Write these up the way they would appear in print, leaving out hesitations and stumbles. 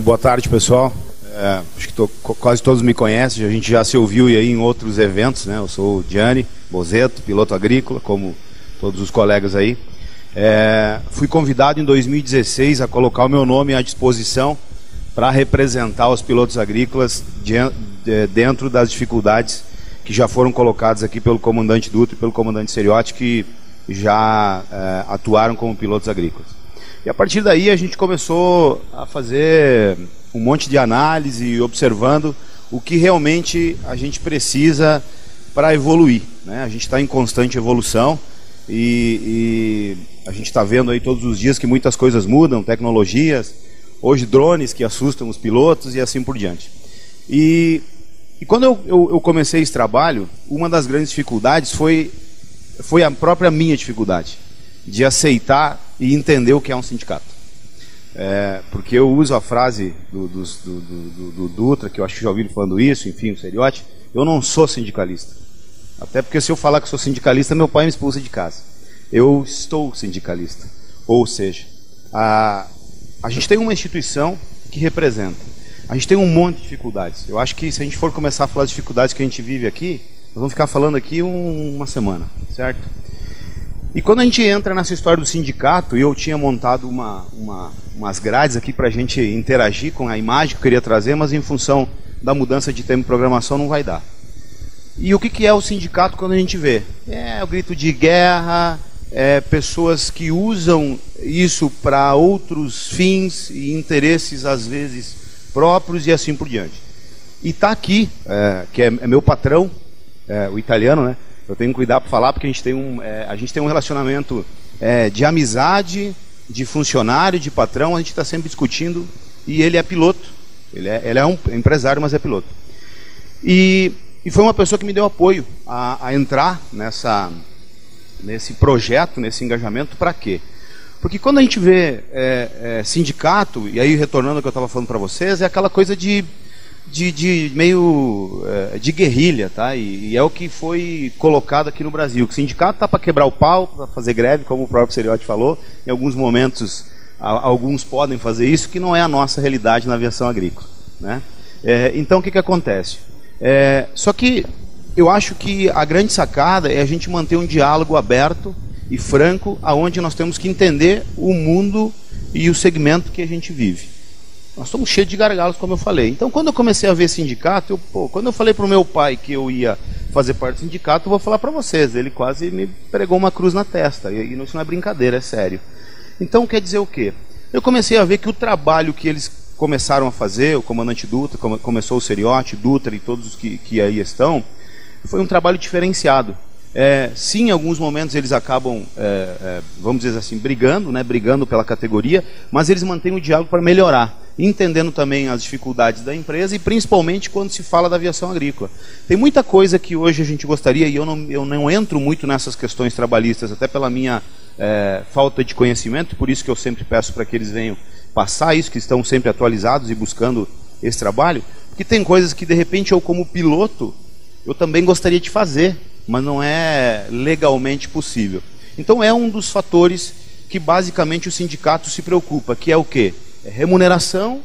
Boa tarde, pessoal. Acho que quase todos me conhecem, a gente já se ouviu aí em outros eventos, né? Eu sou o Gianni Bozetto, piloto agrícola, como todos os colegas aí. Fui convidado em 2016 a colocar o meu nome à disposição para representar os pilotos agrícolas dentro das dificuldades que já foram colocadas aqui pelo comandante Dutra e pelo comandante Seriotti, que já atuaram como pilotos agrícolas. E a partir daí a gente começou a fazer um monte de análise, observando o que realmente a gente precisa para evoluir, né? A gente está em constante evolução e a gente está vendo aí todos os dias que muitas coisas mudam, tecnologias, hoje drones que assustam os pilotos e assim por diante. E quando eu comecei esse trabalho, uma das grandes dificuldades foi a própria minha dificuldade de aceitar e entender o que é um sindicato. Porque eu uso a frase do Dutra, que eu acho que já ouviram falando isso, enfim, o Seriotti, eu não sou sindicalista. Até porque se eu falar que sou sindicalista, meu pai me expulsa de casa. Eu estou sindicalista. Ou seja, a gente tem uma instituição que representa. A gente tem um monte de dificuldades. Eu acho que se a gente for começar a falar das dificuldades que a gente vive aqui, nós vamos ficar falando aqui uma semana, certo? E quando a gente entra nessa história do sindicato, e eu tinha montado umas grades aqui para a gente interagir com a imagem que eu queria trazer, mas em função da mudança de tempo de programação não vai dar. E o que é o sindicato quando a gente vê? É o grito de guerra, pessoas que usam isso para outros fins e interesses às vezes próprios e assim por diante. E está aqui, que é meu patrão, o italiano, né? Eu tenho que cuidar para falar porque a gente tem um relacionamento de amizade, de funcionário, de patrão, a gente está sempre discutindo, e ele é piloto, ele é um empresário, mas é piloto. E foi uma pessoa que me deu apoio a entrar nesse projeto, nesse engajamento. Para quê? Porque quando a gente vê sindicato, e aí retornando ao que eu estava falando para vocês, é aquela coisa de meio de guerrilha, tá? E é o que foi colocado aqui no Brasil. O sindicato está para quebrar o pau, para fazer greve, como o próprio Seriotti falou. Em alguns momentos, alguns podem fazer isso, que não é a nossa realidade na aviação agrícola, né? Então, o que acontece? Só que eu acho que a grande sacada é a gente manter um diálogo aberto e franco, aonde nós temos que entender o mundo e o segmento que a gente vive. Nós estamos cheios de gargalos, como eu falei. Então, quando eu comecei a ver sindicato, quando eu falei para o meu pai que eu ia fazer parte do sindicato, eu vou falar para vocês, ele quase me pregou uma cruz na testa, e isso não é brincadeira, é sério. Então, quer dizer o quê? Eu comecei a ver que o trabalho que eles começaram a fazer, o comandante Dutra, começou o Seriotti, Dutra e todos os que aí estão, foi um trabalho diferenciado. Sim, em alguns momentos eles acabam, vamos dizer assim, brigando, né, brigando pela categoria, mas eles mantêm o diálogo para melhorar, entendendo também as dificuldades da empresa e principalmente quando se fala da aviação agrícola. Tem muita coisa que hoje a gente gostaria, e eu não entro muito nessas questões trabalhistas, até pela minha falta de conhecimento, por isso que eu sempre peço para que eles venham passar isso, que estão sempre atualizados e buscando esse trabalho, porque tem coisas que de repente eu como piloto, eu também gostaria de fazer, mas não é legalmente possível. Então é um dos fatores que basicamente o sindicato se preocupa, que é o quê? Remuneração,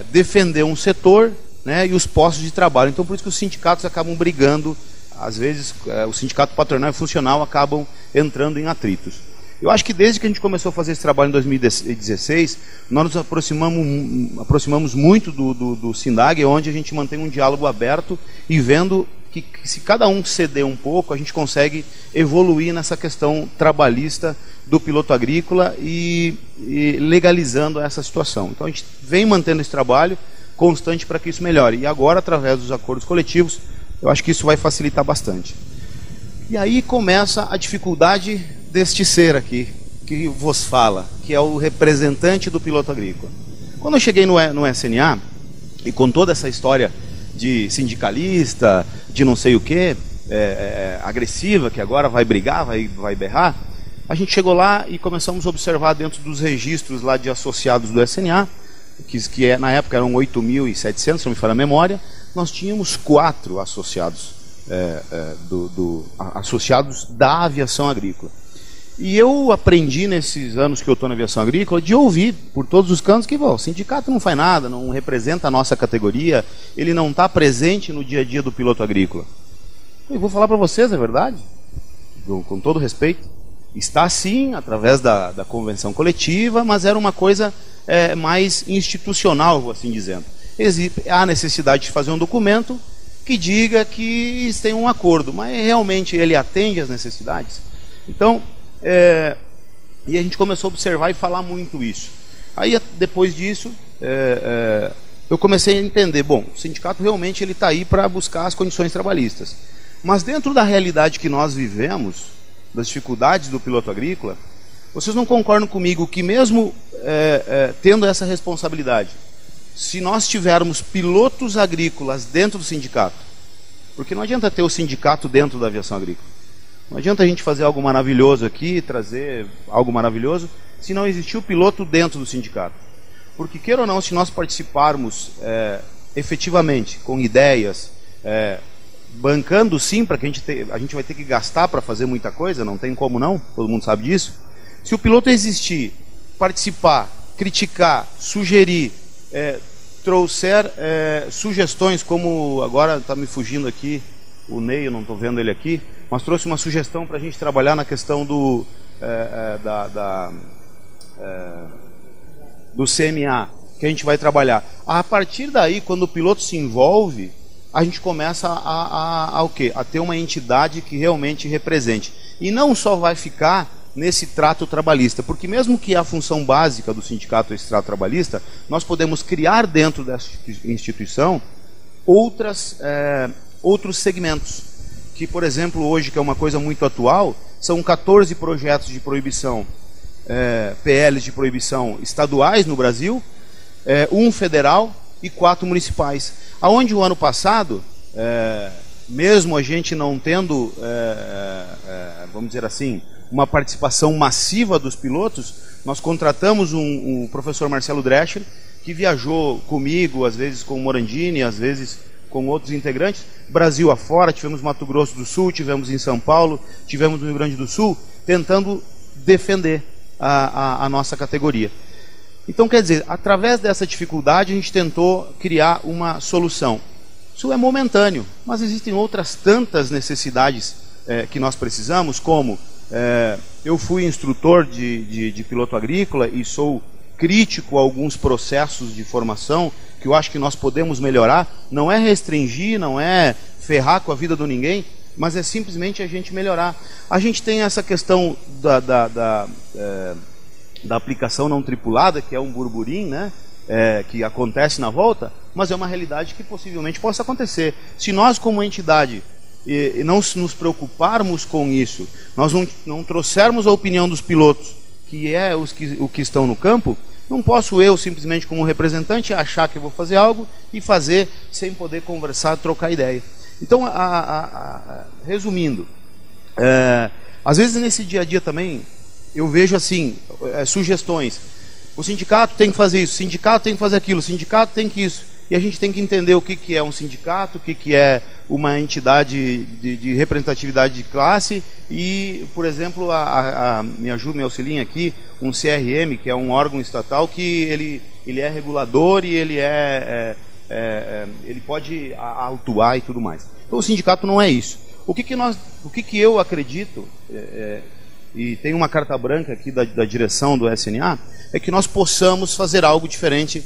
defender um setor, né, e os postos de trabalho. Então por isso que os sindicatos acabam brigando, às vezes o sindicato patronal e funcional acabam entrando em atritos. Eu acho que desde que a gente começou a fazer esse trabalho em 2016, nós nos aproximamos muito do SINDAG, onde a gente mantém um diálogo aberto e vendo que se cada um ceder um pouco, a gente consegue evoluir nessa questão trabalhista do piloto agrícola e legalizando essa situação. Então a gente vem mantendo esse trabalho constante para que isso melhore. E agora, através dos acordos coletivos, eu acho que isso vai facilitar bastante. E aí começa a dificuldade deste ser aqui, que vos fala, que é o representante do piloto agrícola. Quando eu cheguei no SNA, e com toda essa história de sindicalista, de não sei o que, agressiva, que agora vai brigar, vai berrar, a gente chegou lá e começamos a observar dentro dos registros lá de associados do SNA, que na época eram 8.700, se não me falha a memória, nós tínhamos 4 associados, associados da aviação agrícola. E eu aprendi nesses anos que eu estou na aviação agrícola de ouvir por todos os cantos que o sindicato não faz nada, não representa a nossa categoria, ele não está presente no dia a dia do piloto agrícola. Eu vou falar para vocês, é verdade, com todo respeito, está sim, através da convenção coletiva, mas era uma coisa mais institucional, vou assim dizendo. Há necessidade de fazer um documento que diga que tem um acordo, mas realmente ele atende às necessidades? Então, e a gente começou a observar e falar muito isso. Aí, depois disso, eu comecei a entender, bom, o sindicato realmente ele está aí para buscar as condições trabalhistas. Mas dentro da realidade que nós vivemos, das dificuldades do piloto agrícola, vocês não concordam comigo que mesmo tendo essa responsabilidade, se nós tivermos pilotos agrícolas dentro do sindicato, porque não adianta ter o sindicato dentro da aviação agrícola, não adianta a gente fazer algo maravilhoso aqui, trazer algo maravilhoso, se não existir o piloto dentro do sindicato. Porque, queira ou não, se nós participarmos efetivamente, com ideias, bancando sim, para que a gente vai ter que gastar para fazer muita coisa, não tem como não, todo mundo sabe disso. Se o piloto existir, participar, criticar, sugerir, trouxer sugestões, como agora está me fugindo aqui, o Ney, eu não estou vendo ele aqui, mas trouxe uma sugestão para a gente trabalhar na questão do CMA, que a gente vai trabalhar. A partir daí, quando o piloto se envolve, a gente começa o quê? A ter uma entidade que realmente represente. E não só vai ficar nesse trato trabalhista, porque mesmo que a função básica do sindicato é esse trato trabalhista, nós podemos criar dentro dessa instituição outros segmentos, que, por exemplo, hoje, que é uma coisa muito atual, são 14 projetos de proibição, PLs de proibição estaduais no Brasil, um federal e 4 municipais. Aonde o ano passado, mesmo a gente não tendo, vamos dizer assim, uma participação massiva dos pilotos, nós contratamos o professor Marcelo Drescher, que viajou comigo, às vezes com o Morandini, às vezes com outros integrantes, Brasil afora, tivemos Mato Grosso do Sul, tivemos em São Paulo, tivemos no Rio Grande do Sul, tentando defender a nossa categoria. Então, quer dizer, através dessa dificuldade, a gente tentou criar uma solução. Isso é momentâneo, mas existem outras tantas necessidades que nós precisamos, como eu fui instrutor de piloto agrícola e sou crítico a alguns processos de formação que eu acho que nós podemos melhorar. Não é restringir, não é ferrar com a vida de ninguém, mas é simplesmente a gente melhorar. A gente tem essa questão da aplicação não tripulada, que é um burburinho, né? Que acontece na volta, mas é uma realidade que possivelmente possa acontecer. Se nós, como entidade, não nos preocuparmos com isso, nós não trouxermos a opinião dos pilotos, que é o que estão no campo, não posso eu, simplesmente como representante, achar que eu vou fazer algo e fazer sem poder conversar, trocar ideia. Então, resumindo, às vezes nesse dia a dia também, eu vejo assim, sugestões. O sindicato tem que fazer isso, o sindicato tem que fazer aquilo, o sindicato tem que isso. E a gente tem que entender o que é um sindicato, o que é uma entidade de representatividade de classe e, por exemplo, me ajuda, me auxilia aqui, um CRM, que é um órgão estatal que ele é regulador e ele pode autuar e tudo mais. Então o sindicato não é isso. O que eu acredito, e tem uma carta branca aqui da direção do SNA, é que nós possamos fazer algo diferente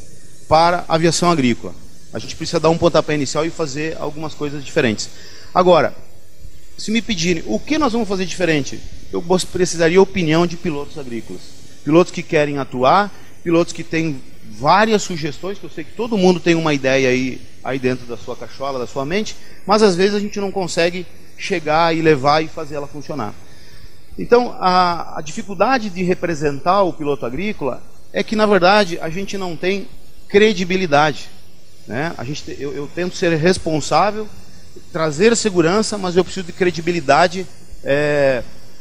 para a aviação agrícola. A gente precisa dar um pontapé inicial e fazer algumas coisas diferentes. Agora, se me pedirem o que nós vamos fazer diferente, eu precisaria da opinião de pilotos agrícolas. Pilotos que querem atuar, pilotos que têm várias sugestões, que eu sei que todo mundo tem uma ideia aí dentro da sua cachola, da sua mente, mas às vezes a gente não consegue chegar e levar e fazer ela funcionar. Então, a dificuldade de representar o piloto agrícola é que, na verdade, a gente não tem credibilidade, né? Eu tento ser responsável, trazer segurança, mas eu preciso de credibilidade,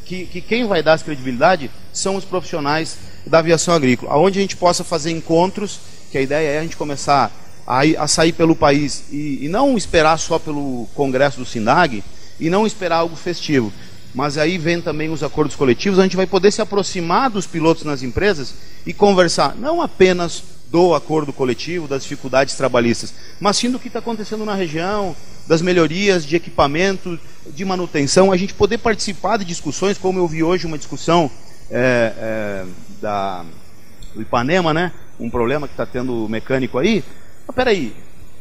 que quem vai dar essa credibilidade são os profissionais da aviação agrícola, onde a gente possa fazer encontros, que a ideia é a gente começar a sair pelo país e não esperar só pelo congresso do SINDAG e não esperar algo festivo. mas aí vem também os acordos coletivos, a gente vai poder se aproximar dos pilotos nas empresas e conversar, não apenas do acordo coletivo, das dificuldades trabalhistas, mas sim do que está acontecendo na região, das melhorias de equipamento, de manutenção, a gente poder participar de discussões, como eu vi hoje uma discussão do Ipanema, né? Um problema que está tendo mecânico aí. Mas peraí,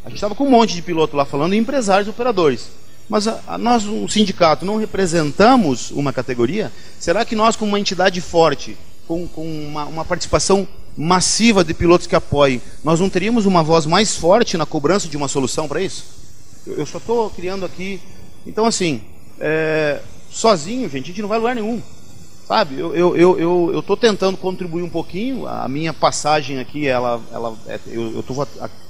a gente estava com um monte de piloto lá falando, e empresários e operadores. Mas nós, um sindicato, não representamos uma categoria? Será que nós, com uma entidade forte, com uma participação massiva de pilotos que apoiem, nós não teríamos uma voz mais forte na cobrança de uma solução para isso? Eu só estou criando aqui. Então, assim, sozinho, gente, a gente não vai a lugar nenhum. Sabe, eu estou tentando contribuir um pouquinho. A minha passagem aqui, eu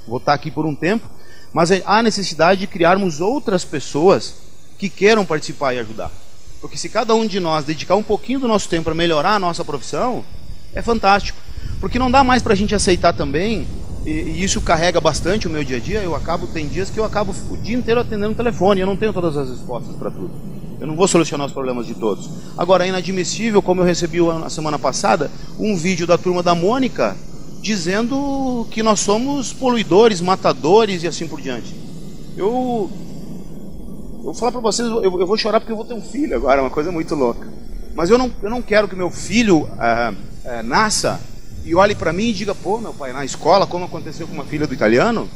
vou estar aqui por um tempo, mas há necessidade de criarmos outras pessoas que queiram participar e ajudar. Porque se cada um de nós dedicar um pouquinho do nosso tempo para melhorar a nossa profissão, é fantástico. Porque não dá mais para a gente aceitar também, e isso carrega bastante o meu dia a dia. Tem dias que eu acabo o dia inteiro atendendo o telefone, eu não tenho todas as respostas para tudo. Eu não vou solucionar os problemas de todos. Agora, é inadmissível, como eu recebi na semana passada, um vídeo da turma da Mônica dizendo que nós somos poluidores, matadores e assim por diante. Eu vou falar para vocês, eu vou chorar porque eu vou ter um filho agora, é uma coisa muito louca. Mas eu não quero que meu filho nasça e olhe para mim e diga, pô, meu pai, na escola, como aconteceu com uma filha do italiano,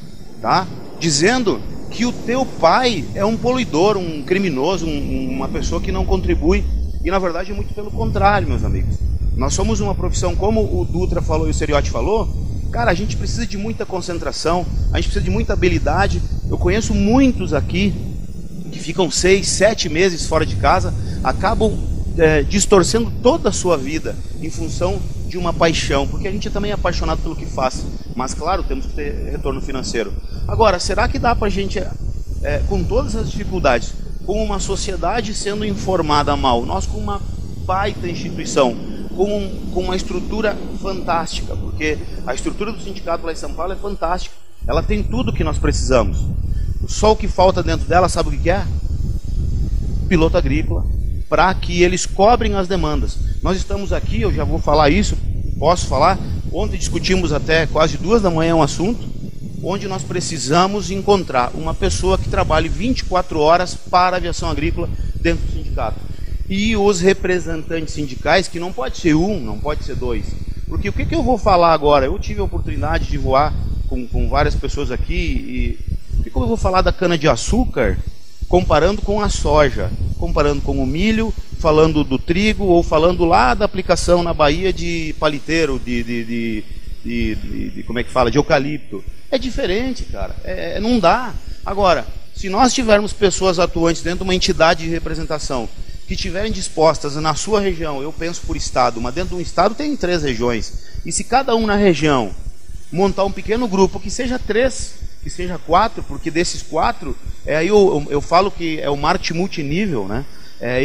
tá? Dizendo que o teu pai é um poluidor, um criminoso, uma pessoa que não contribui. E na verdade é muito pelo contrário, meus amigos. Nós somos uma profissão, como o Dutra falou e o Seriotti falou, cara, a gente precisa de muita concentração, a gente precisa de muita habilidade. Eu conheço muitos aqui que ficam 6, 7 meses fora de casa, acabam distorcendo toda a sua vida em função de uma paixão, porque a gente também é apaixonado pelo que faz, mas claro, temos que ter retorno financeiro. Agora, será que dá para a gente, com todas as dificuldades, com uma sociedade sendo informada mal, nós com uma baita instituição, com uma estrutura fantástica, porque a estrutura do sindicato lá em São Paulo é fantástica, ela tem tudo que nós precisamos, só o que falta dentro dela, sabe o que é? Piloto agrícola, para que eles cobrem as demandas. Nós estamos aqui, eu já vou falar isso, posso falar, ontem discutimos até quase 2 da manhã um assunto, onde nós precisamos encontrar uma pessoa que trabalhe 24 horas para a aviação agrícola dentro do sindicato. E os representantes sindicais, que não pode ser um, não pode ser 2. Porque o que eu vou falar agora? Eu tive a oportunidade de voar com várias pessoas aqui, e como eu vou falar da cana-de-açúcar, comparando com a soja, comparando com o milho, falando do trigo, ou falando lá da aplicação na Bahia de paliteiro, como é que fala, de eucalipto. É diferente, cara, não dá. Agora, se nós tivermos pessoas atuantes dentro de uma entidade de representação, que estiverem dispostas na sua região, eu penso por estado, mas dentro de um estado tem 3 regiões, e se cada um na região montar um pequeno grupo, que seja 3, que seja 4, porque desses 4, aí eu falo que é o marketing multinível, né?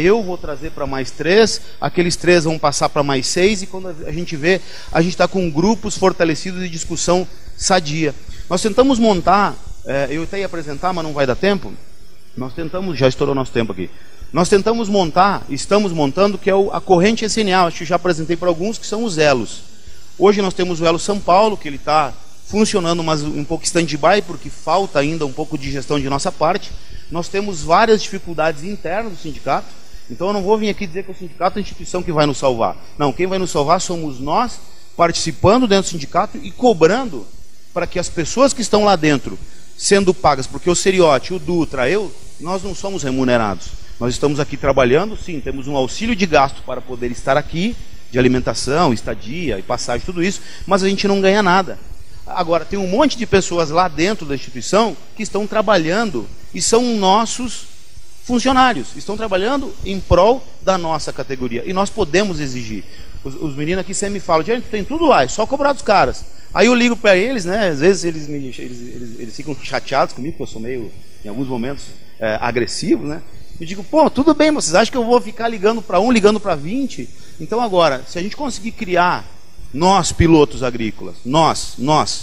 Eu vou trazer para mais 3, aqueles 3 vão passar para mais 6, e quando a gente vê, a gente está com grupos fortalecidos de discussão sadia. Nós tentamos montar, eu até ia apresentar, mas não vai dar tempo, nós tentamos, já estourou nosso tempo aqui, nós tentamos montar, estamos montando, que é a corrente essencial, acho que já apresentei para alguns, que são os elos. Hoje nós temos o Elo São Paulo, que ele está funcionando, mas um pouco stand-by, porque falta ainda um pouco de gestão de nossa parte. Nós temos várias dificuldades internas do sindicato, então eu não vou vir aqui dizer que o sindicato é a instituição que vai nos salvar. Não, quem vai nos salvar somos nós, participando dentro do sindicato e cobrando para que as pessoas que estão lá dentro, sendo pagas, porque o Seriotti, o Dutra, nós não somos remunerados. Nós estamos aqui trabalhando, sim, temos um auxílio de gasto para poder estar aqui, de alimentação, estadia e passagem, tudo isso, mas a gente não ganha nada. Agora, tem um monte de pessoas lá dentro da instituição que estão trabalhando e são nossos funcionários, estão trabalhando em prol da nossa categoria, e nós podemos exigir. Os meninos aqui sempre me falam, gente, tem tudo lá, é só cobrar dos caras. Aí eu ligo para eles, né, às vezes eles ficam chateados comigo, porque eu sou meio, em alguns momentos, agressivo, né. Eu digo, pô, tudo bem, mas vocês acham que eu vou ficar ligando para um, ligando para 20? Então agora, se a gente conseguir criar, nós pilotos agrícolas, nós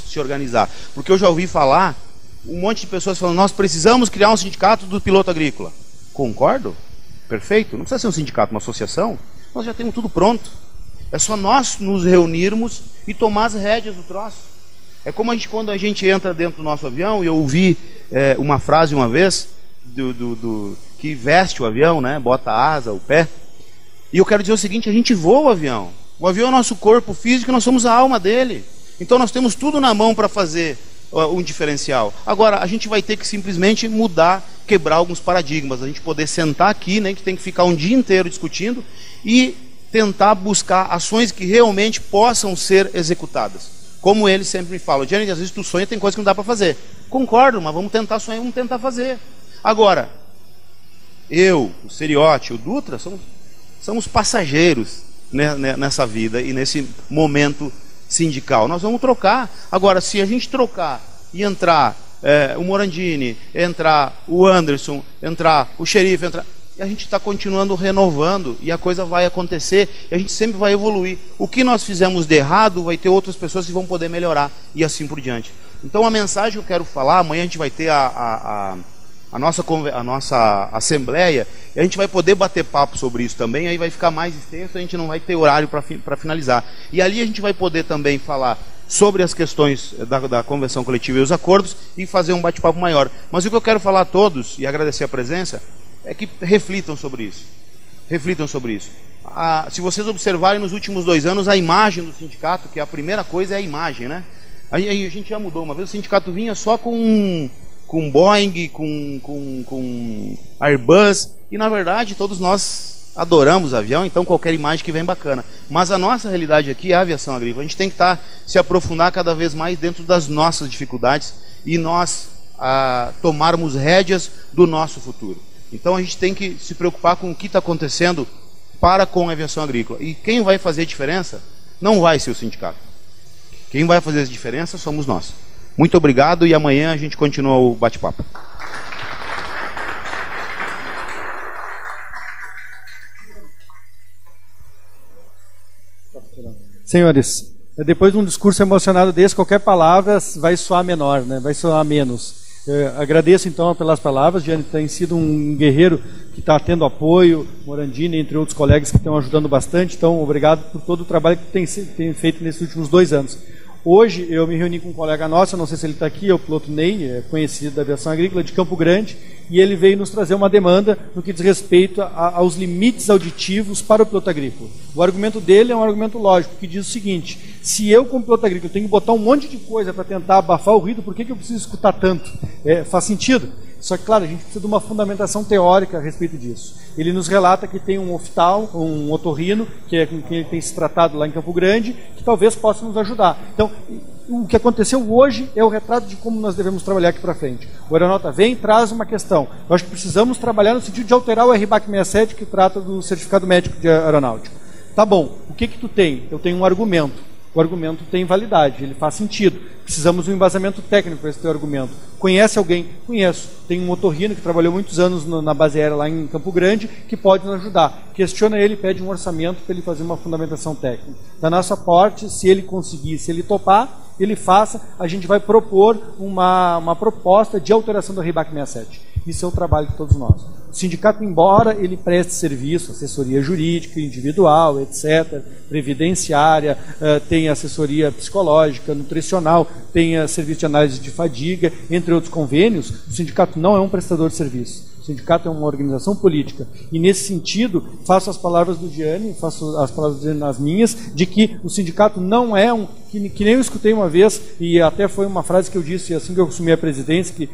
se organizar, porque eu já ouvi falar, um monte de pessoas falando, nós precisamos criar um sindicato do piloto agrícola. Concordo? perfeito, não precisa ser um sindicato, uma associação, nós já temos tudo pronto. É só nós nos reunirmos e tomar as rédeas do troço. É como quando a gente entra dentro do nosso avião, e eu ouvi uma frase uma vez, que veste o avião, né, bota a asa, o pé, e eu quero dizer o seguinte, a gente voa o avião. O avião é o nosso corpo físico, nós somos a alma dele. Então nós temos tudo na mão para fazer um diferencial. Agora, a gente vai ter que simplesmente mudar, quebrar alguns paradigmas, a gente poder sentar aqui, né, que tem que ficar um dia inteiro discutindo, e tentar buscar ações que realmente possam ser executadas. Como ele sempre me fala, Gianni, às vezes tu sonha, tem coisa que não dá para fazer. Concordo, mas vamos tentar sonhar, vamos tentar fazer. Agora, eu, o Seriote, o Dutra, somos passageiros, né, nessa vida e nesse momento sindical. Nós vamos trocar. Agora, se a gente trocar e entrar o Morandini, entrar o Anderson, entrar o xerife, e a gente está continuando renovando e a coisa vai acontecer e a gente sempre vai evoluir. O que nós fizemos de errado vai ter outras pessoas que vão poder melhorar e assim por diante. Então a mensagem que eu quero falar, amanhã a gente vai ter a nossa assembleia e a gente vai poder bater papo sobre isso também, aí vai ficar mais extenso, a gente não vai ter horário para finalizar. E ali a gente vai poder também falar sobre as questões da convenção coletiva e os acordos e fazer um bate-papo maior. Mas o que eu quero falar a todos e agradecer a presença é que reflitam sobre isso. Reflitam sobre isso. Se vocês observarem nos últimos 2 anos a imagem do sindicato, que a primeira coisa é a imagem, né? Aí a gente já mudou. Uma vez o sindicato vinha só com Boeing, com Airbus, e na verdade todos nós adoramos avião, então qualquer imagem que vem bacana. Mas a nossa realidade aqui é a aviação agrícola. A gente tem que se aprofundar cada vez mais dentro das nossas dificuldades e nós tomarmos rédeas do nosso futuro. Então a gente tem que se preocupar com o que está acontecendo com a aviação agrícola. E quem vai fazer a diferença não vai ser o sindicato. Quem vai fazer a diferença somos nós. Muito obrigado e amanhã a gente continua o bate-papo. Senhores, depois de um discurso emocionado desse, qualquer palavra vai soar menor, né? Vai soar menos. Agradeço então pelas palavras. Gianni tem sido um guerreiro que está tendo apoio, Morandini, entre outros colegas que estão ajudando bastante. Então, obrigado por todo o trabalho que tem feito nesses últimos 2 anos. Hoje eu me reuni com um colega nosso, não sei se ele está aqui, é o piloto Ney, conhecido da aviação agrícola de Campo Grande, e ele veio nos trazer uma demanda no que diz respeito aos limites auditivos para o piloto agrícola. O argumento dele é um argumento lógico, que diz o seguinte: se eu, como piloto agrícola, tenho que botar um monte de coisa para tentar abafar o ruído, por que eu preciso escutar tanto? Faz sentido. Só que, claro, a gente precisa de uma fundamentação teórica a respeito disso. Ele nos relata que tem um oftalmo, um otorrino, que é com quem ele tem se tratado lá em Campo Grande, que talvez possa nos ajudar. Então, o que aconteceu hoje é o retrato de como nós devemos trabalhar aqui para frente. O Aeronauta vem e traz uma questão. Eu acho que precisamos trabalhar no sentido de alterar o RBAC 67, que trata do certificado médico de aeronáutico. Tá bom, o que tu tem? Eu tenho um argumento. O argumento tem validade, ele faz sentido. Precisamos de um embasamento técnico para esse teu argumento. Conhece alguém? Conheço. Tem um otorrino que trabalhou muitos anos na base aérea lá em Campo Grande, que pode nos ajudar. Questiona ele, pede um orçamento para ele fazer uma fundamentação técnica. Da nossa parte, se ele conseguir, se ele topar, ele faça, a gente vai propor uma proposta de alteração do RBAC 67. Isso é o trabalho de todos nós. O sindicato, embora ele preste serviço, assessoria jurídica, individual, etc., previdenciária, tem assessoria psicológica, nutricional, tem serviço de análise de fadiga, entre outros convênios, o sindicato não é um prestador de serviço. O sindicato é uma organização política. E, nesse sentido, faço as palavras do Gianni, faço as palavras do Gianni nas minhas, de que o sindicato não é que nem eu escutei uma vez, e até foi uma frase que eu disse assim que eu assumi a presidência, que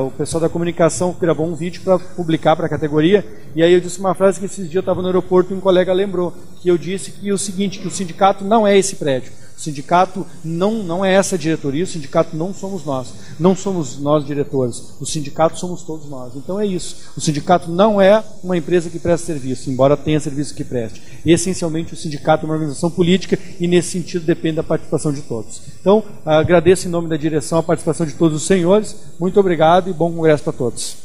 o pessoal da comunicação gravou um vídeo para publicar para a categoria, e aí eu disse uma frase que esses dias eu estava no aeroporto e um colega lembrou, que eu disse que o seguinte, que o sindicato não é esse prédio. O sindicato não é essa diretoria, o sindicato não somos nós. Não somos nós diretores. O sindicato somos todos nós. Então é isso. O sindicato não é uma empresa que presta serviço, embora tenha serviço que preste. Essencialmente o sindicato é uma organização política e nesse sentido depende da participação de todos. Então agradeço em nome da direção a participação de todos os senhores. Muito obrigado e bom congresso para todos.